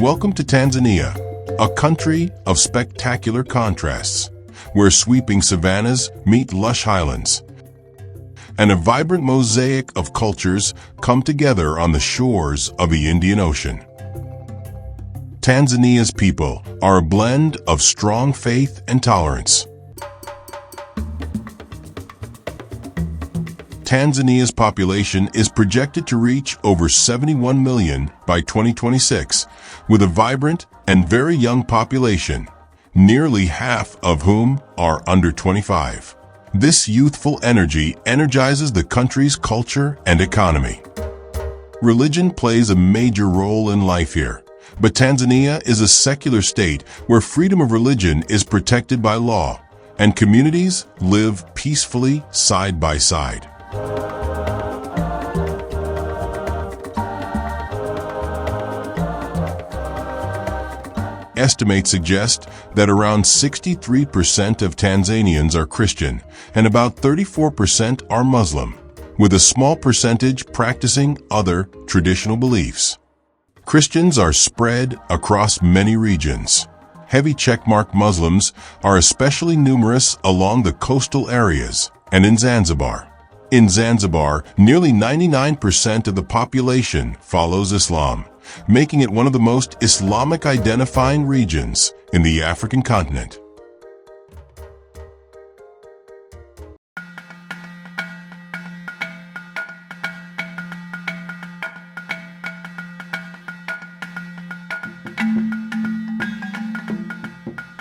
Welcome to Tanzania, a country of spectacular contrasts, where sweeping savannas meet lush highlands, and a vibrant mosaic of cultures come together on the shores of the Indian Ocean. Tanzania's people are a blend of strong faith and tolerance. Tanzania's population is projected to reach over 71 million by 2026, with a vibrant and very young population, nearly half of whom are under 25. This youthful energy energizes the country's culture and economy. Religion plays a major role in life here, but Tanzania is a secular state where freedom of religion is protected by law, and communities live peacefully side by side. Estimates suggest that around 63% of Tanzanians are Christian and about 34% are Muslim, with a small percentage practicing other traditional beliefs. Christians are spread across many regions. Heavy checkmark Muslims are especially numerous along the coastal areas and in Zanzibar. In Zanzibar, nearly 99% of the population follows Islam, making it one of the most Islamic identifying regions in the African continent.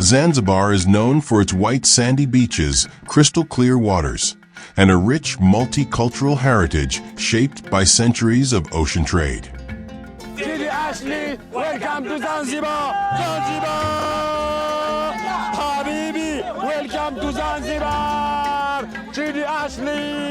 Zanzibar is known for its white sandy beaches, crystal clear waters, and a rich multicultural heritage shaped by centuries of ocean trade. Welcome to Zanzibar! Zanzibar! Habibi, welcome to Zanzibar! Chidi Ashley!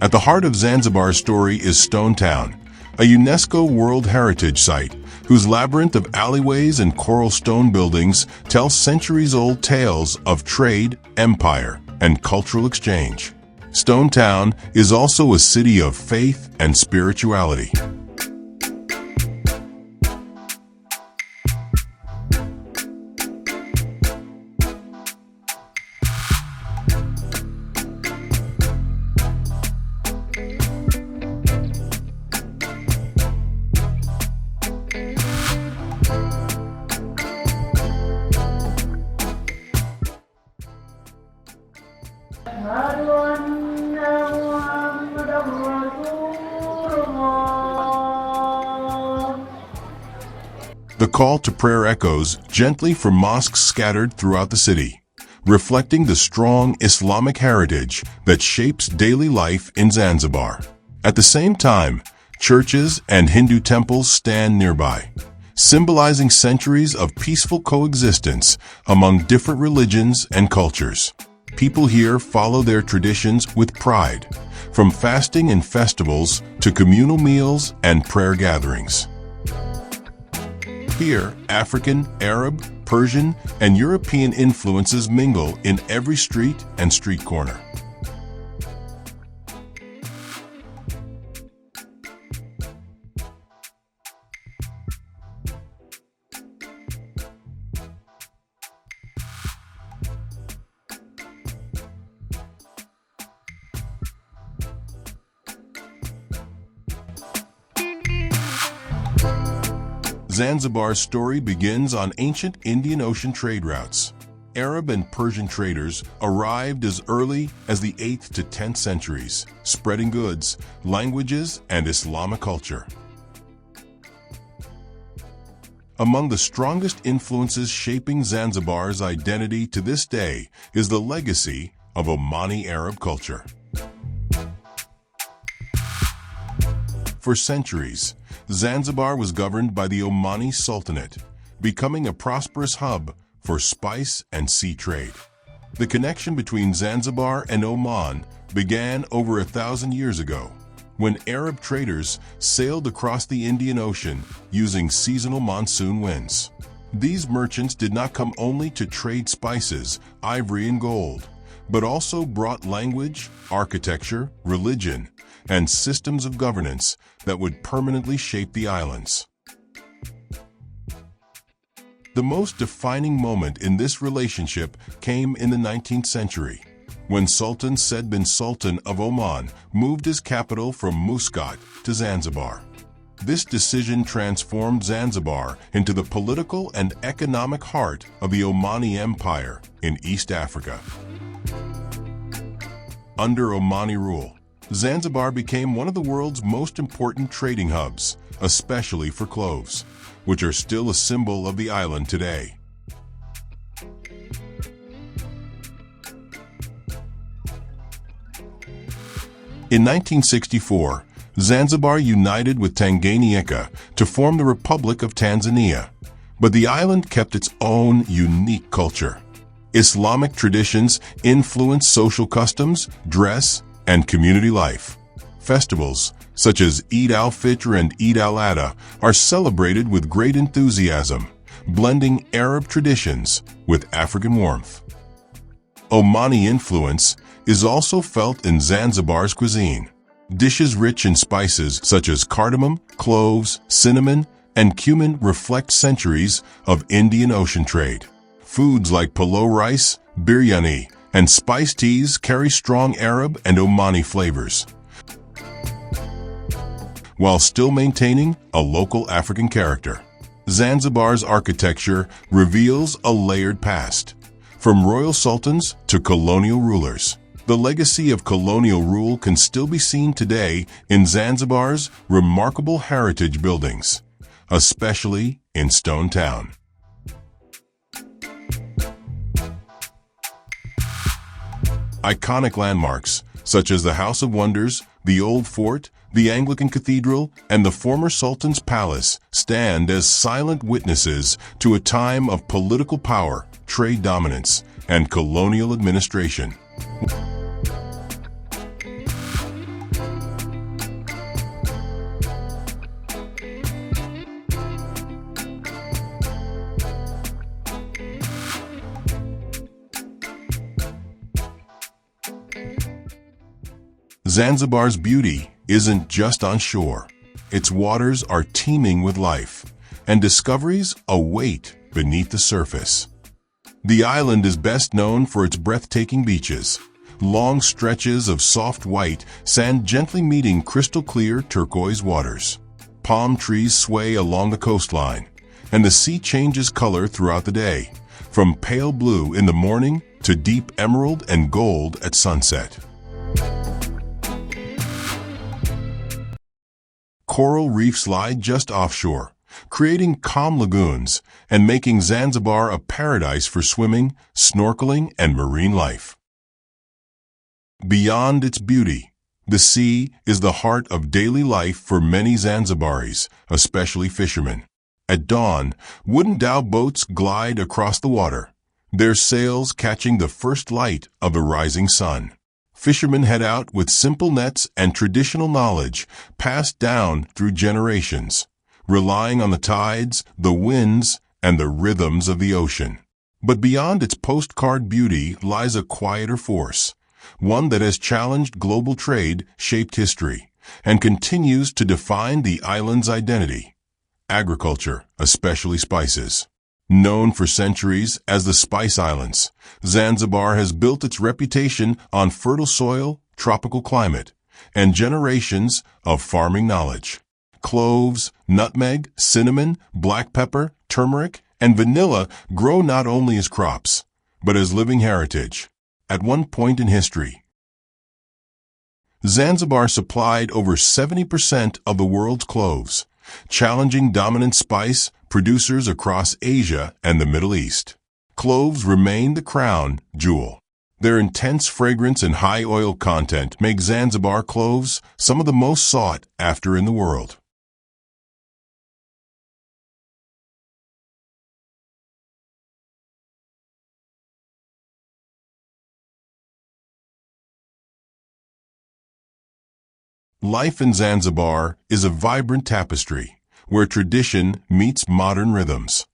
At the heart of Zanzibar's story is Stone Town, a UNESCO World Heritage Site whose labyrinth of alleyways and coral stone buildings tell centuries-old tales of trade, empire, and cultural exchange. Stone Town is also a city of faith and spirituality. The call to prayer echoes gently from mosques scattered throughout the city, reflecting the strong Islamic heritage that shapes daily life in Zanzibar. At the same time, churches and Hindu temples stand nearby, symbolizing centuries of peaceful coexistence among different religions and cultures. People here follow their traditions with pride, from fasting and festivals to communal meals and prayer gatherings. Here, African, Arab, Persian, and European influences mingle in every street and street corner. Zanzibar's story begins on ancient Indian Ocean trade routes. Arab and Persian traders arrived as early as the 8th to 10th centuries, spreading goods, languages, and Islamic culture. Among the strongest influences shaping Zanzibar's identity to this day is the legacy of Omani Arab culture. For centuries, Zanzibar was governed by the Omani Sultanate, becoming a prosperous hub for spice and sea trade. The connection between Zanzibar and Oman began over 1,000 years ago, when Arab traders sailed across the Indian Ocean using seasonal monsoon winds. These merchants did not come only to trade spices, ivory, and gold, but also brought language, architecture, religion, and systems of governance that would permanently shape the islands. The most defining moment in this relationship came in the 19th century, when Sultan Said bin Sultan of Oman moved his capital from Muscat to Zanzibar. This decision transformed Zanzibar into the political and economic heart of the Omani Empire in East Africa. Under Omani rule, Zanzibar became one of the world's most important trading hubs, especially for cloves, which are still a symbol of the island today. In 1964, Zanzibar united with Tanganyika to form the Republic of Tanzania, but the island kept its own unique culture. Islamic traditions influenced social customs, dress, and community life. Festivals, such as Eid al-Fitr and Eid al-Adha, are celebrated with great enthusiasm, blending Arab traditions with African warmth. Omani influence is also felt in Zanzibar's cuisine. Dishes rich in spices such as cardamom, cloves, cinnamon, and cumin reflect centuries of Indian Ocean trade. Foods like palo rice, biryani, and spiced teas carry strong Arab and Omani flavors, while still maintaining a local African character. Zanzibar's architecture reveals a layered past, from royal sultans to colonial rulers. The legacy of colonial rule can still be seen today in Zanzibar's remarkable heritage buildings, especially in Stone Town. Iconic landmarks, such as the House of Wonders, the Old Fort, the Anglican Cathedral, and the former Sultan's Palace, stand as silent witnesses to a time of political power, trade dominance, and colonial administration. Zanzibar's beauty isn't just on shore. Its waters are teeming with life, and discoveries await beneath the surface. The island is best known for its breathtaking beaches, long stretches of soft white sand gently meeting crystal-clear turquoise waters. Palm trees sway along the coastline, and the sea changes color throughout the day, from pale blue in the morning to deep emerald and gold at sunset. Coral reefs lie just offshore, creating calm lagoons and making Zanzibar a paradise for swimming, snorkeling, and marine life. Beyond its beauty, the sea is the heart of daily life for many Zanzibaris, especially fishermen. At dawn, wooden dhow boats glide across the water, their sails catching the first light of the rising sun. Fishermen head out with simple nets and traditional knowledge passed down through generations, relying on the tides, the winds, and the rhythms of the ocean. But beyond its postcard beauty lies a quieter force, one that has challenged global trade, shaped history, and continues to define the island's identity: agriculture, especially spices. Known for centuries as the Spice Islands, Zanzibar has built its reputation on fertile soil, tropical climate, and generations of farming knowledge. Cloves, nutmeg, cinnamon, black pepper, turmeric, and vanilla grow not only as crops, but as living heritage. At one point in history, Zanzibar supplied over 70% of the world's cloves, challenging dominant spice producers across Asia and the Middle East. Cloves remain the crown jewel. Their intense fragrance and high oil content make Zanzibar cloves some of the most sought after in the world. Life in Zanzibar is a vibrant tapestry where tradition meets modern rhythms.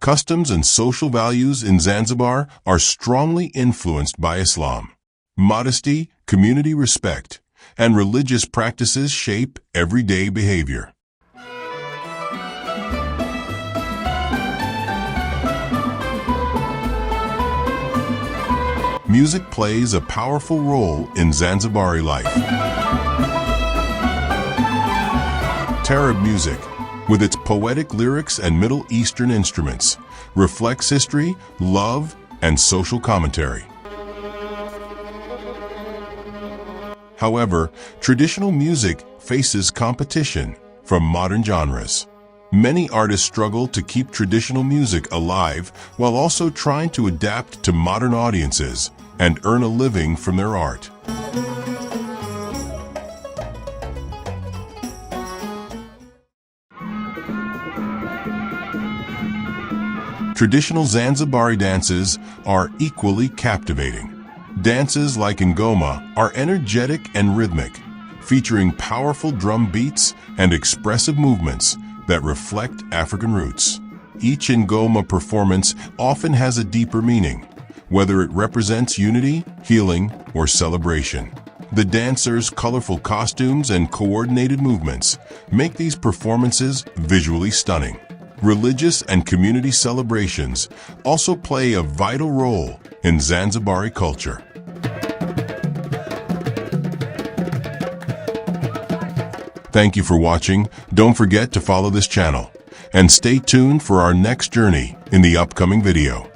Customs and social values in Zanzibar are strongly influenced by Islam. Modesty, community respect, and religious practices shape everyday behavior. Music plays a powerful role in Zanzibari life. Tarab music, with its poetic lyrics and Middle Eastern instruments, reflects history, love, and social commentary. However, traditional music faces competition from modern genres. Many artists struggle to keep traditional music alive while also trying to adapt to modern audiences and earn a living from their art. Traditional Zanzibari dances are equally captivating. Dances like Ngoma are energetic and rhythmic, featuring powerful drum beats and expressive movements that reflect African roots. Each Ngoma performance often has a deeper meaning, whether it represents unity, healing, or celebration. The dancers' colorful costumes and coordinated movements make these performances visually stunning. Religious and community celebrations also play a vital role in Zanzibari culture. Thank you for watching. Don't forget to follow this channel and stay tuned for our next journey in the upcoming video.